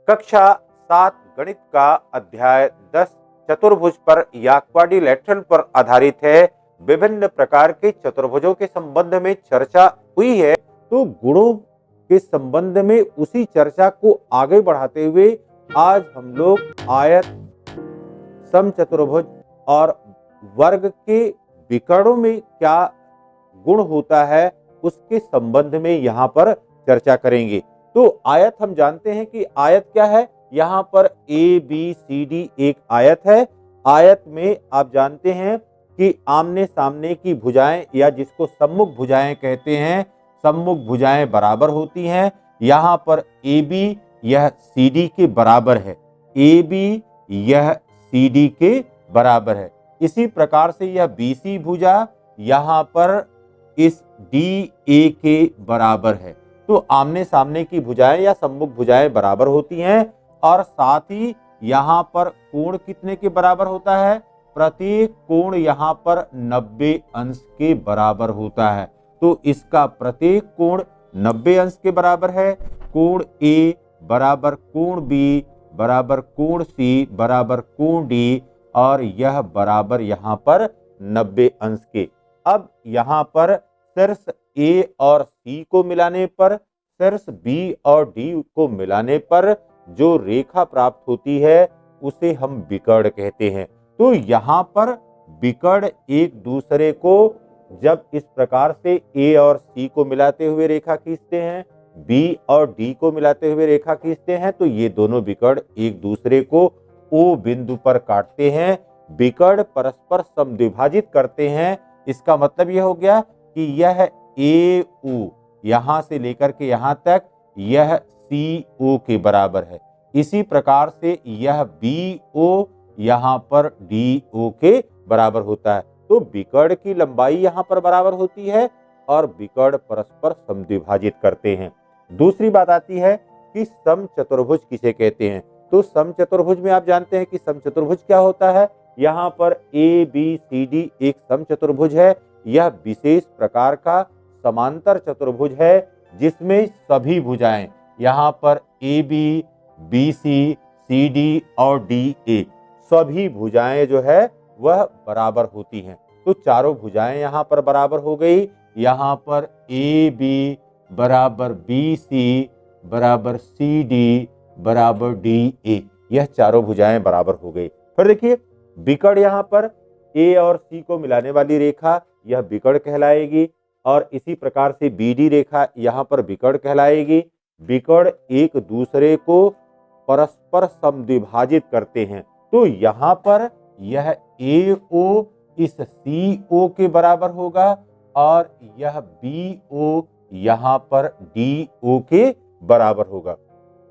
कक्षा 7 गणित का अध्याय 10 चतुर्भुज पर या क्वाड्रिलेटरल पर आधारित है। विभिन्न प्रकार के चतुर्भुजों के संबंध में चर्चा हुई है, तो गुणों के संबंध में उसी चर्चा को आगे बढ़ाते हुए आज हम लोग आयत, समचतुर्भुज और वर्ग के विकर्णों में क्या गुण होता है उसके संबंध में यहाँ पर चर्चा करेंगे। तो आयत हम जानते हैं कि आयत क्या है। यहाँ पर ए बी सी डी एक आयत है। आयत में आप जानते हैं कि आमने सामने की भुजाएं या जिसको सम्मुख भुजाएं कहते हैं, सम्मुख भुजाएं बराबर होती हैं। यहाँ पर ए बी यह सी डी के बराबर है, ए बी यह सी डी के बराबर है। इसी प्रकार से यह बी सी भुजा यहाँ पर इस डी ए के बराबर है। तो आमने सामने की भुजाएं या सम्मुख भुजाएं बराबर होती हैं और साथ ही यहाँ पर कोण कितने के बराबर होता है? प्रत्येक कोण यहाँ पर 90 अंश के बराबर होता है। तो इसका प्रत्येक कोण 90 अंश के बराबर है। कोण ए बराबर कोण बी बराबर कोण सी बराबर कोण डी और यह बराबर यहाँ पर 90 अंश के। अब यहाँ पर शीर्ष ए और सी को मिलाने पर, शीर्ष बी और डी को मिलाने पर जो रेखा प्राप्त होती है उसे हम विकर्ण कहते हैं। तो यहाँ पर विकर्ण एक दूसरे को जब इस प्रकार से ए और सी को मिलाते हुए रेखा खींचते हैं, बी और डी को मिलाते हुए रेखा खींचते हैं, तो ये दोनों विकर्ण एक दूसरे को ओ बिंदु पर काटते हैं। विकर्ण परस्पर समद्विभाजित करते हैं। इसका मतलब यह हो गया कि यह ए ओ यहां से लेकर के यहां तक यह सी ओ के बराबर है। इसी प्रकार से यह बी ओ यहां पर डी ओ के बराबर होता है। तो विकर्ण की लंबाई यहां पर बराबर होती है और विकर्ण परस्पर समद्विभाजित करते हैं। दूसरी बात आती है कि समचतुर्भुज किसे कहते हैं। तो समचतुर्भुज में आप जानते हैं कि समचतुर्भुज क्या होता है। यहाँ पर ए बी सी डी एक समचतुर्भुज है। यह विशेष प्रकार का समांतर चतुर्भुज है जिसमें सभी भुजाएं यहाँ पर A B B C D और डी ए सभी भुजाएं जो है वह बराबर होती हैं। तो चारों भुजाएं यहाँ पर बराबर हो गई। यहाँ पर ए बी बराबर बी सी बराबर सी डी बराबर डी ए, यह चारों भुजाएं बराबर हो गई। फिर देखिए विकर्ण यहाँ पर ए और सी को मिलाने वाली रेखा यह विकर्ण कहलाएगी और इसी प्रकार से बी डी रेखा यहाँ पर विकर्ण कहलाएगी। विकर्ण एक दूसरे को परस्पर समद्विभाजित करते हैं। तो यहाँ पर यह ए ओ इस सी ओ के बराबर होगा और यह बी ओ यहाँ पर डी ओ के बराबर होगा।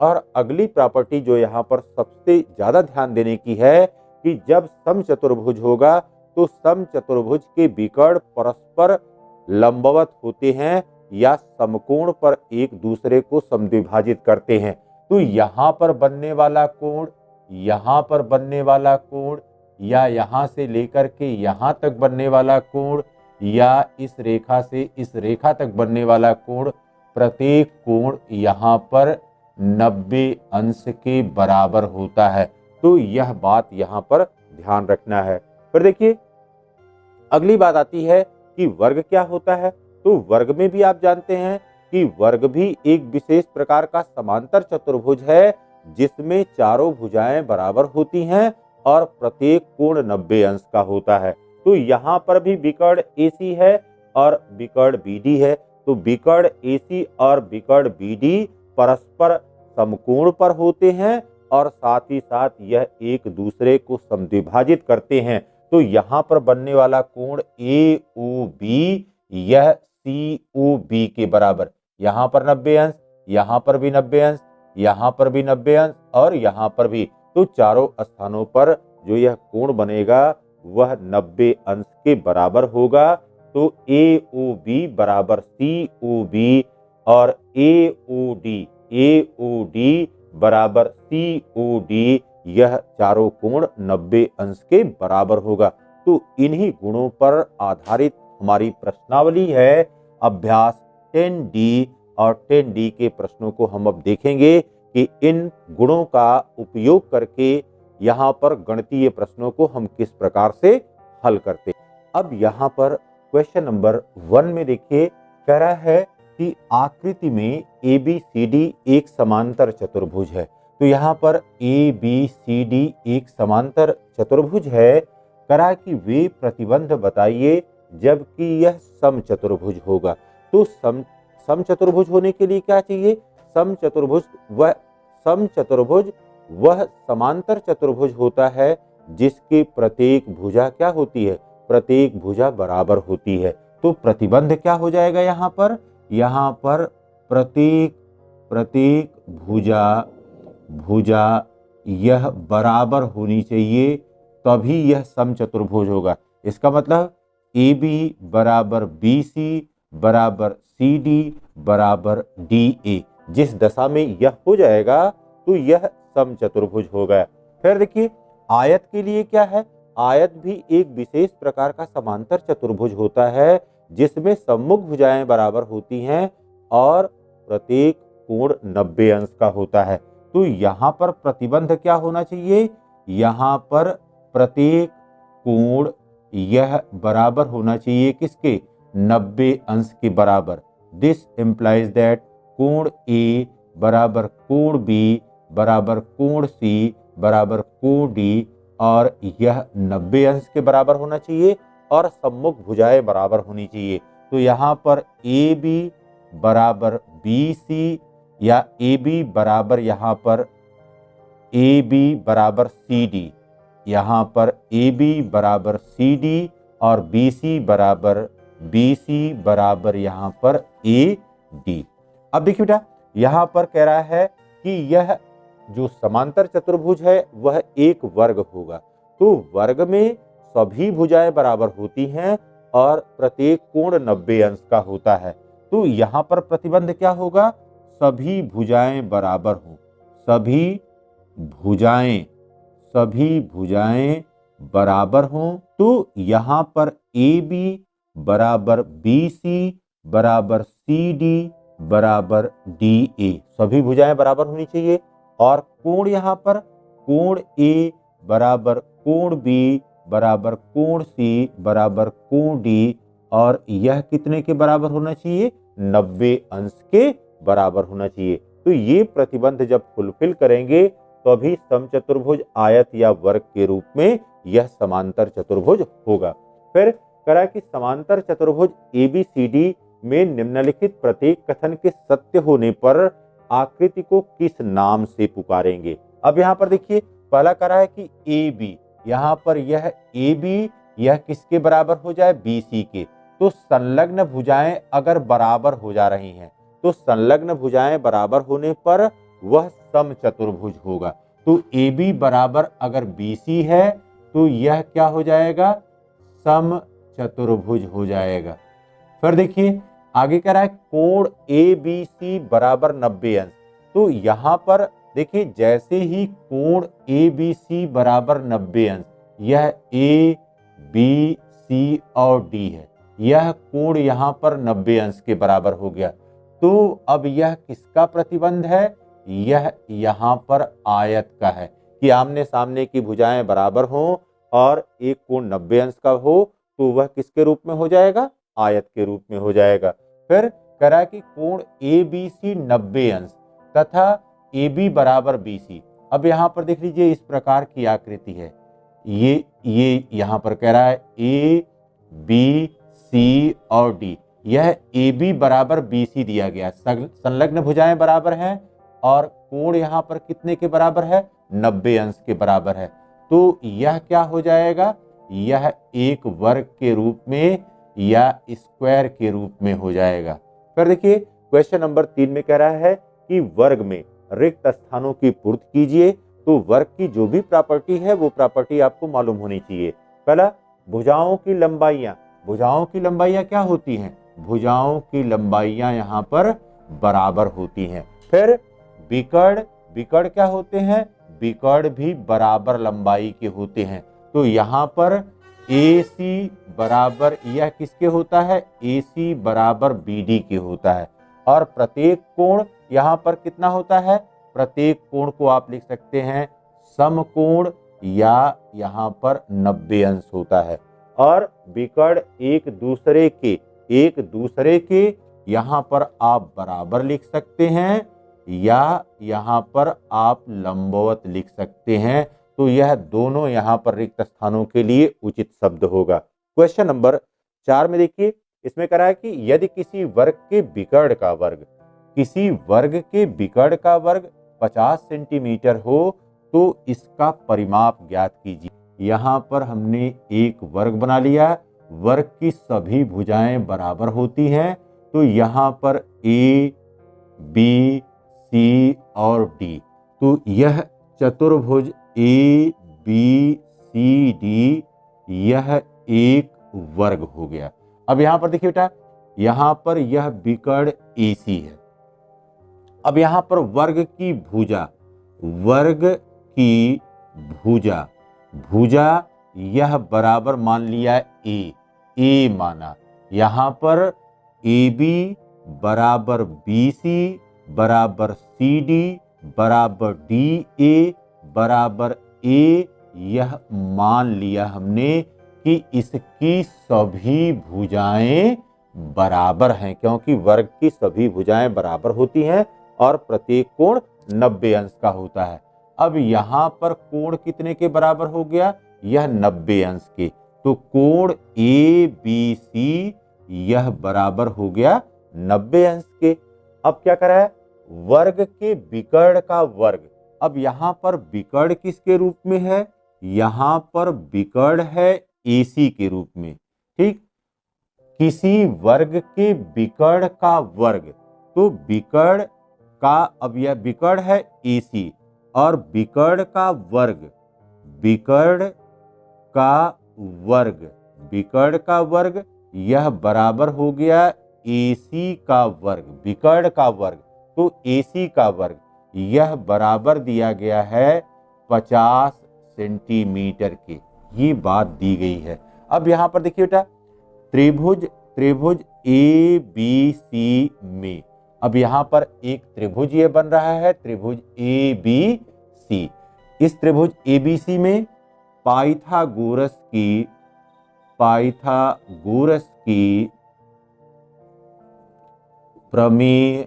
और अगली प्रॉपर्टी जो यहाँ पर सबसे ज्यादा ध्यान देने की है कि जब समचतुर्भुज होगा तो समचतुर्भुज के विकर्ण परस्पर लंबवत होते हैं या समकोण पर एक दूसरे को समद्विभाजित करते हैं। तो यहाँ पर बनने वाला कोण, यहाँ पर बनने वाला कोण या यहाँ से लेकर के यहाँ तक बनने वाला कोण या इस रेखा से इस रेखा तक बनने वाला कोण, प्रत्येक कोण यहाँ पर 90 अंश के बराबर होता है। तो यह बात यहाँ पर ध्यान रखना है। फिर देखिए अगली बात आती है कि वर्ग क्या होता है। तो वर्ग में भी आप जानते हैं कि वर्ग भी एक विशेष प्रकार का समांतर चतुर्भुज है जिसमें चारों भुजाएं बराबर होती हैं और प्रत्येक कोण 90 अंश का होता है। तो यहाँ पर भी विकर्ण AC है और विकर्ण BD है। तो विकर्ण AC और विकर्ण BD परस्पर समकोण पर होते हैं और साथ ही साथ यह एक दूसरे को समद्विभाजित करते हैं। तो यहाँ पर बनने वाला कोण AOB यह COB के बराबर, यहाँ पर 90 अंश, यहाँ पर भी 90 अंश, यहाँ पर भी 90 अंश और यहाँ पर भी। तो चारों स्थानों पर जो यह कोण बनेगा वह 90 अंश के बराबर होगा। तो AOB बराबर COB और AOD बराबर COD, यह चारों कोण 90 अंश के बराबर होगा। तो इन्हीं गुणों पर आधारित हमारी प्रश्नावली है। अभ्यास 10D और 10D के प्रश्नों को हम अब देखेंगे कि इन गुणों का उपयोग करके यहाँ पर गणितीय प्रश्नों को हम किस प्रकार से हल करते। अब यहाँ पर क्वेश्चन नंबर 1 में देखिए, कह रहा है कि आकृति में ABCD एक समांतर चतुर्भुज है। तो यहाँ पर ABCD एक समांतर चतुर्भुज है। कह रहा है कि वे प्रतिबंध बताइए जबकि यह समचतुर्भुज होगा। तो समचतुर्भुज होने के लिए क्या चाहिए? समचतुर्भुज वह समांतर चतुर्भुज होता है जिसकी प्रत्येक भुजा क्या होती है? प्रत्येक भुजा बराबर होती है। तो प्रतिबंध क्या हो जाएगा यहाँ पर? यहाँ पर प्रत्येक भुजा यह बराबर होनी चाहिए, तभी यह समचतुर्भुज होगा। इसका मतलब AB बराबर BC बराबर CD बराबर DA, जिस दशा में यह हो जाएगा तो यह समचतुर्भुज होगा। फिर देखिए, आयत के लिए क्या है? आयत भी एक विशेष प्रकार का समांतर चतुर्भुज होता है जिसमें सम्मुख भुजाएं बराबर होती हैं और प्रत्येक कोण 90 अंश का होता है। तो यहाँ पर प्रतिबंध क्या होना चाहिए? यहाँ पर प्रत्येक कोण यह बराबर होना चाहिए किसके? 90 अंश के बराबर। दिस इम्प्लाइज दैट कोण A बराबर कोण B बराबर कोण C बराबर कोण D, और यह 90 अंश के बराबर होना चाहिए और सम्मुख भुजाएं बराबर होनी चाहिए। तो यहाँ पर AB बराबर BC या AB बराबर यहाँ पर AB बराबर CD, यहाँ पर AB बराबर CD और BC बराबर यहाँ पर AD। अब देखिए बेटा, यहाँ पर कह रहा है कि यह जो समांतर चतुर्भुज है वह एक वर्ग होगा। तो वर्ग में सभी भुजाएं बराबर होती हैं और प्रत्येक कोण 90 अंश का होता है। तो यहाँ पर प्रतिबंध क्या होगा? सभी भुजाएं बराबर हों। सभी भुजाएं बराबर हों। तो यहाँ पर AB बराबर BC बराबर CD बराबर DA, सभी भुजाएं बराबर होनी चाहिए। और कोण यहाँ पर कोण A बराबर कोण B बराबर कोण C बराबर कोण D, और यह कितने के बराबर होना चाहिए? 90 अंश के बराबर होना चाहिए। तो ये प्रतिबंध जब फुलफिल करेंगे तो अभी समचतुर्भुज, आयत या वर्ग के रूप में यह समांतर चतुर्भुज होगा। फिर करा कि समांतर चतुर्भुज ABCD में निम्नलिखित प्रत्येक कथन के सत्य होने पर आकृति को किस नाम से पुकारेंगे। अब यहाँ पर देखिए, पहला करा है कि AB, यहाँ पर यह AB यह किसके बराबर हो जाए? BC के। तो संलग्न भुजाएं अगर बराबर हो जा रही हैं तो संलग्न भुजाएं बराबर होने पर वह समचतुर्भुज होगा। तो AB बराबर अगर BC है तो यह क्या हो जाएगा? समचतुर्भुज हो जाएगा। फिर देखिए आगे कह रहा है कोण ABC बराबर 90 अंश। तो यहाँ पर देखिए, जैसे ही कोण ABC बराबर 90 अंश, यह A, B, C और D है, यह कोण यहाँ पर 90 अंश के बराबर हो गया। तो अब यह किसका प्रतिबंध है? यह यहाँ पर आयत का है कि आमने सामने की भुजाएं बराबर हों और एक कोण 90 अंश का हो, तो वह किसके रूप में हो जाएगा? आयत के रूप में हो जाएगा। फिर कह रहा है कि कोण ABC 90 अंश तथा AB बराबर BC। अब यहाँ पर देख लीजिए, इस प्रकार की आकृति है। ये यहाँ पर कह रहा है A, B, C और D, यह AB बराबर BC दिया गया। संलग्न भुजाएं बराबर हैं और कोण यहाँ पर कितने के बराबर है? 90 अंश के बराबर है। तो यह क्या हो जाएगा? यह एक वर्ग के रूप में या स्क्वायर के रूप में हो जाएगा। फिर देखिए क्वेश्चन नंबर 3 में कह रहा है कि वर्ग में रिक्त स्थानों की पूर्ति कीजिए। तो वर्ग की जो भी प्रॉपर्टी है वो प्रॉपर्टी आपको मालूम होनी चाहिए। पहला, भुजाओं की लंबाइयां क्या होती हैं? भुजाओं की लंबाइयां यहाँ पर बराबर होती हैं। फिर विकर्ण क्या होते हैं? विकर्ण भी बराबर लंबाई के होते हैं। तो यहाँ पर AC बराबर यह किसके होता है? AC बराबर BD के होता है। और प्रत्येक कोण यहाँ पर कितना होता है? प्रत्येक कोण को आप लिख सकते हैं समकोण या यहाँ पर 90 अंश होता है। और विकर्ण एक दूसरे के यहाँ पर आप बराबर लिख सकते हैं या यहाँ पर आप लंबवत लिख सकते हैं। तो यह दोनों यहाँ पर रिक्त स्थानों के लिए उचित शब्द होगा। क्वेश्चन नंबर 4 में देखिए, इसमें कह रहा है कि यदि किसी वर्ग के विकर्ण का वर्ग 50 सेंटीमीटर हो तो इसका परिमाप ज्ञात कीजिए। यहाँ पर हमने एक वर्ग बना लिया, वर्ग की सभी भुजाएं बराबर होती हैं। तो यहाँ पर ए, बी, सी और डी, तो यह चतुर्भुज ए बी सी डी यह एक वर्ग हो गया। अब यहां पर देखिए बेटा, यहां पर यह विकर्ण एसी है। अब यहां पर वर्ग की भुजा यह बराबर मान लिया ए माना। यहां पर ए बी बराबर बी सी बराबर सी डी बराबर डी ए बराबर ए, यह मान लिया हमने कि इसकी सभी भुजाएं बराबर हैं, क्योंकि वर्ग की सभी भुजाएं बराबर होती हैं और प्रत्येक कोण 90 अंश का होता है। अब यहां पर कोण कितने के बराबर हो गया? यह 90 अंश के। तो कोण ए बी सी यह बराबर हो गया 90 अंश के। अब क्या करा है? वर्ग के विकर्ण का वर्ग। अब यहां पर विकर्ण किसके रूप में है? यहां पर विकर्ण है एसी के रूप में। ठीक, किसी वर्ग के विकर्ण का वर्ग, तो विकर्ण का, अब यह विकर्ण है एसी और विकर्ण का वर्ग यह बराबर हो गया एसी का वर्ग, विकर्ण का वर्ग। तो एसी का वर्ग यह बराबर दिया गया है 50 सेंटीमीटर के। ये बात दी गई है। अब यहां पर देखिए बेटा, त्रिभुज ए बी सी में, अब यहां पर एक त्रिभुज ये बन रहा है, त्रिभुज ए बी सी। इस त्रिभुज ए बी सी में पाइथागोरस की प्रमेय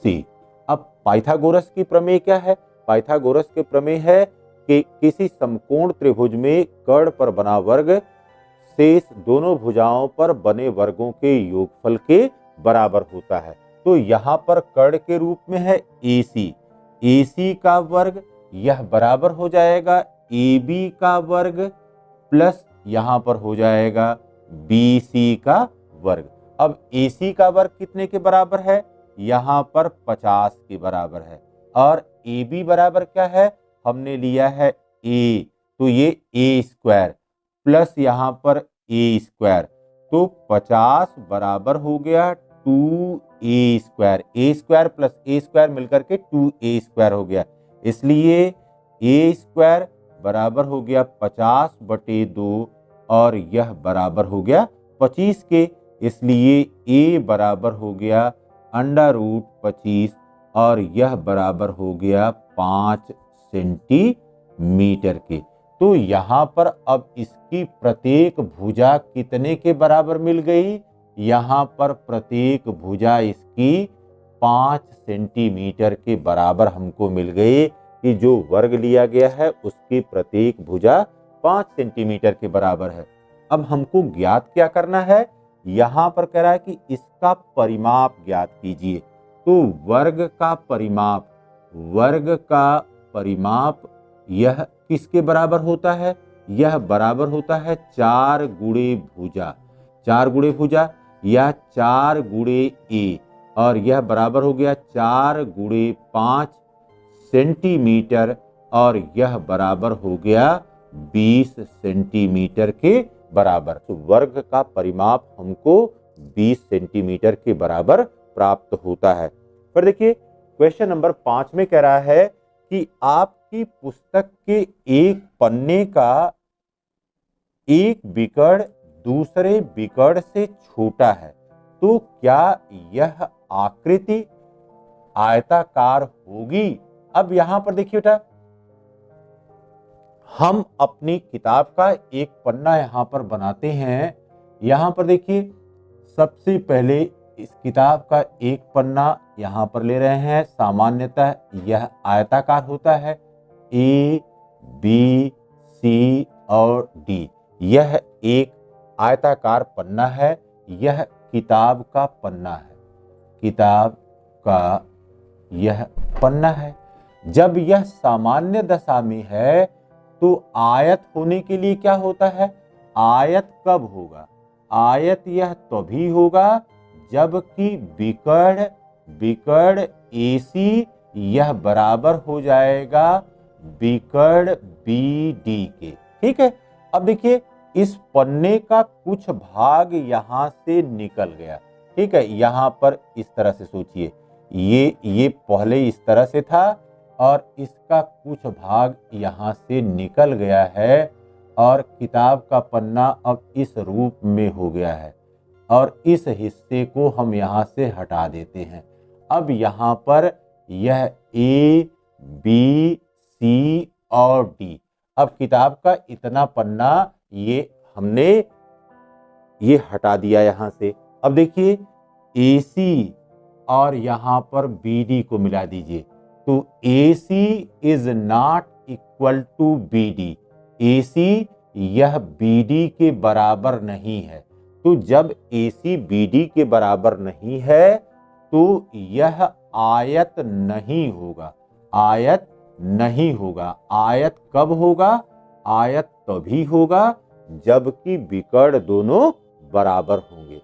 से। अब पाइथागोरस की प्रमेय क्या है? पाइथागोरस के प्रमेय है कि किसी समकोण त्रिभुज में कर्ण पर बना वर्ग शेष दोनों भुजाओं पर बने वर्गों के योगफल के बराबर होता है। तो यहाँ पर कर्ण के रूप में है एसी का वर्ग, यह बराबर हो जाएगा ए बी का वर्ग प्लस यहाँ पर हो जाएगा बी सी का वर्ग। अब एसी का वर्ग कितने के बराबर है? यहाँ पर 50 के बराबर है। और ए बी बराबर क्या है? हमने लिया है ए, तो ये ए स्क्वायर प्लस यहाँ पर ए स्क्वायर, तो 50 बराबर हो गया 2a स्क्वायर। ए स्क्वायर प्लस ए स्क्वायर मिलकर के 2a स्क्वायर हो गया। इसलिए ए स्क्वायर बराबर हो गया 50/2 और यह बराबर हो गया 25 के। इसलिए a बराबर हो गया √25 और यह बराबर हो गया 5 सेंटीमीटर के। तो यहाँ पर अब इसकी प्रत्येक भुजा कितने के बराबर मिल गई? यहाँ पर प्रत्येक भुजा इसकी 5 सेंटीमीटर के बराबर हमको मिल गई, कि जो वर्ग लिया गया है उसकी प्रत्येक भुजा 5 सेंटीमीटर के बराबर है। अब हमको ज्ञात क्या करना है? यहाँ पर कह रहा है कि इसका परिमाप ज्ञात कीजिए। तो वर्ग का परिमाप यह किसके बराबर होता है? यह बराबर होता है 4 गुणे भुजा या 4 गुणे ए, और यह बराबर हो गया 4 गुणे 5 सेंटीमीटर और यह बराबर हो गया 20 सेंटीमीटर के बराबर। तो वर्ग का परिमाप हमको 20 सेंटीमीटर के बराबर प्राप्त होता है। पर देखिए क्वेश्चन नंबर 5 में कह रहा है कि आपकी पुस्तक के एक पन्ने का एक विकर्ण दूसरे विकर्ण से छोटा है, तो क्या यह आकृति आयताकार होगी अब यहां पर देखिए बेटा, हम अपनी किताब का एक पन्ना यहां पर बनाते हैं। यहां पर देखिए, सबसे पहले इस किताब का एक पन्ना यहां पर ले रहे हैं। सामान्यतः यह आयताकार होता है, ए, बी, सी और डी। यह एक आयताकार पन्ना है, यह किताब का पन्ना है, किताब का यह पन्ना है। जब यह सामान्य दशा में है तो आयत होने के लिए क्या होता है? आयत कब होगा? आयत यह तभी होगा जबकि विकर्ण AC यह बराबर हो जाएगा विकर्ण BD के। ठीक है। अब देखिए, इस पन्ने का कुछ भाग यहां से निकल गया। ठीक है, यहां पर इस तरह से सोचिए, ये पहले इस तरह से था और इसका कुछ भाग यहां से निकल गया है और किताब का पन्ना अब इस रूप में हो गया है और इस हिस्से को हम यहां से हटा देते हैं। अब यहां पर यह A, B, C और D, अब किताब का इतना पन्ना ये हमने ये हटा दिया यहां से। अब देखिए, AC और यहां पर BD को मिला दीजिए तो AC is not equal to BD। AC यह BD के बराबर नहीं है। तो जब AC BD के बराबर नहीं है तो यह आयत नहीं होगा, आयत नहीं होगा। आयत कब होगा? आयत तभी होगा जबकि विकर्ण दोनों बराबर होंगे।